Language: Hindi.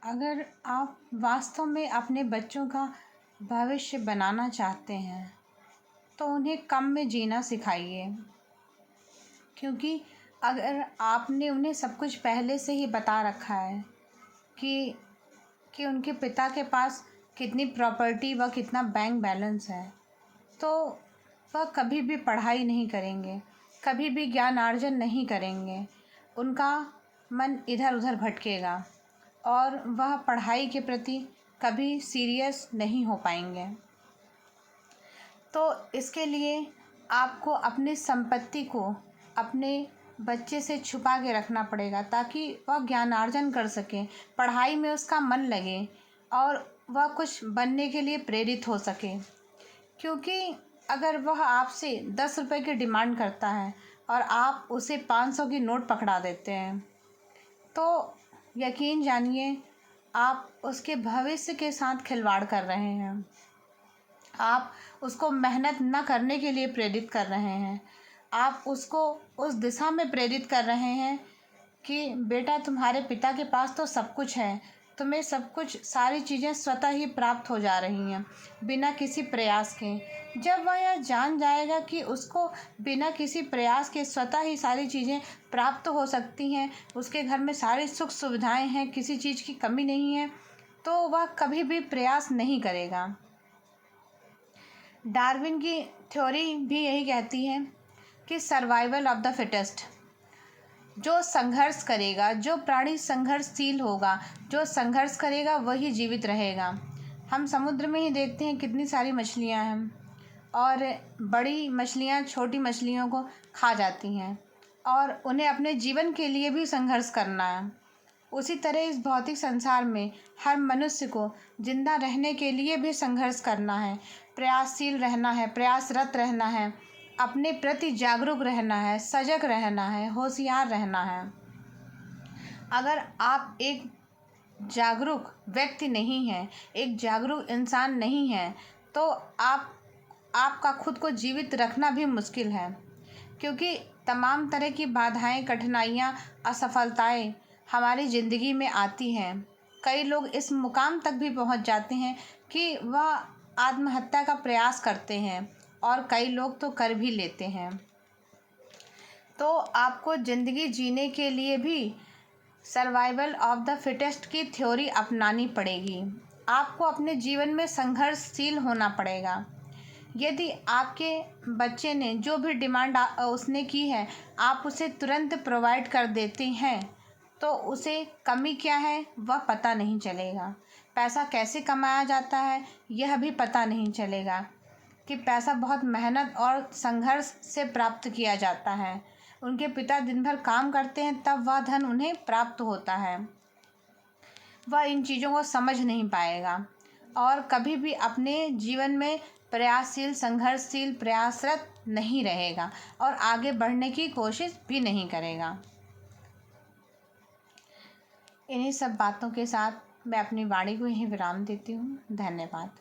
अगर आप वास्तव में अपने बच्चों का भविष्य बनाना चाहते हैं तो उन्हें कम में जीना सिखाइए, क्योंकि अगर आपने उन्हें सब कुछ पहले से ही बता रखा है कि उनके पिता के पास कितनी प्रॉपर्टी व कितना बैंक बैलेंस है, तो वह कभी भी पढ़ाई नहीं करेंगे, कभी भी ज्ञान अर्जन नहीं करेंगे। उनका मन इधर उधर भटकेगा और वह पढ़ाई के प्रति कभी सीरियस नहीं हो पाएंगे। तो इसके लिए आपको अपनी संपत्ति को अपने बच्चे से छुपा के रखना पड़ेगा, ताकि वह ज्ञानार्जन कर सके, पढ़ाई में उसका मन लगे और वह कुछ बनने के लिए प्रेरित हो सके। क्योंकि अगर वह आपसे 10 रुपए की डिमांड करता है और आप उसे 500 की नोट पकड़ा देते हैं, तो यकीन जानिए आप उसके भविष्य के साथ खिलवाड़ कर रहे हैं। आप उसको मेहनत न करने के लिए प्रेरित कर रहे हैं। आप उसको उस दिशा में प्रेरित कर रहे हैं कि बेटा, तुम्हारे पिता के पास तो सब कुछ है, तुम्हें सब कुछ, सारी चीज़ें स्वतः ही प्राप्त हो जा रही हैं बिना किसी प्रयास के। जब वह यह जान जाएगा कि उसको बिना किसी प्रयास के स्वतः ही सारी चीज़ें प्राप्त हो सकती हैं, उसके घर में सारी सुख सुविधाएं हैं, किसी चीज़ की कमी नहीं है, तो वह कभी भी प्रयास नहीं करेगा। डार्विन की थ्योरी भी यही कहती है कि सर्वाइवल ऑफ द फिटेस्ट। जो संघर्ष करेगा, जो प्राणी संघर्षशील होगा, जो संघर्ष करेगा वही जीवित रहेगा। हम समुद्र में ही देखते हैं कितनी सारी मछलियां हैं और बड़ी मछलियां छोटी मछलियों को खा जाती हैं और उन्हें अपने जीवन के लिए भी संघर्ष करना है। उसी तरह इस भौतिक संसार में हर मनुष्य को जिंदा रहने के लिए भी संघर्ष करना है, प्रयासशील रहना है, प्रयासरत रहना है, अपने प्रति जागरूक रहना है, सजग रहना है, होशियार रहना है। अगर आप एक जागरूक व्यक्ति नहीं हैं, एक जागरूक इंसान नहीं हैं, तो आपका खुद को जीवित रखना भी मुश्किल है। क्योंकि तमाम तरह की बाधाएं, कठिनाइयां, असफलताएं हमारी ज़िंदगी में आती हैं। कई लोग इस मुकाम तक भी पहुंच जाते हैं कि वह आत्महत्या का प्रयास करते हैं और कई लोग तो कर भी लेते हैं। तो आपको ज़िंदगी जीने के लिए भी सर्वाइवल ऑफ द फिटेस्ट की थ्योरी अपनानी पड़ेगी। आपको अपने जीवन में संघर्षशील होना पड़ेगा। यदि आपके बच्चे ने जो भी डिमांड उसने की है, आप उसे तुरंत प्रोवाइड कर देते हैं, तो उसे कमी क्या है वह पता नहीं चलेगा। पैसा कैसे कमाया जाता है यह भी पता नहीं चलेगा कि पैसा बहुत मेहनत और संघर्ष से प्राप्त किया जाता है। उनके पिता दिन भर काम करते हैं, तब वह धन उन्हें प्राप्त होता है। वह इन चीज़ों को समझ नहीं पाएगा और कभी भी अपने जीवन में प्रयासशील, संघर्षशील, प्रयासरत नहीं रहेगा और आगे बढ़ने की कोशिश भी नहीं करेगा। इन्हीं सब बातों के साथ मैं अपनी वाणी को यहीं विराम देती हूँ। धन्यवाद।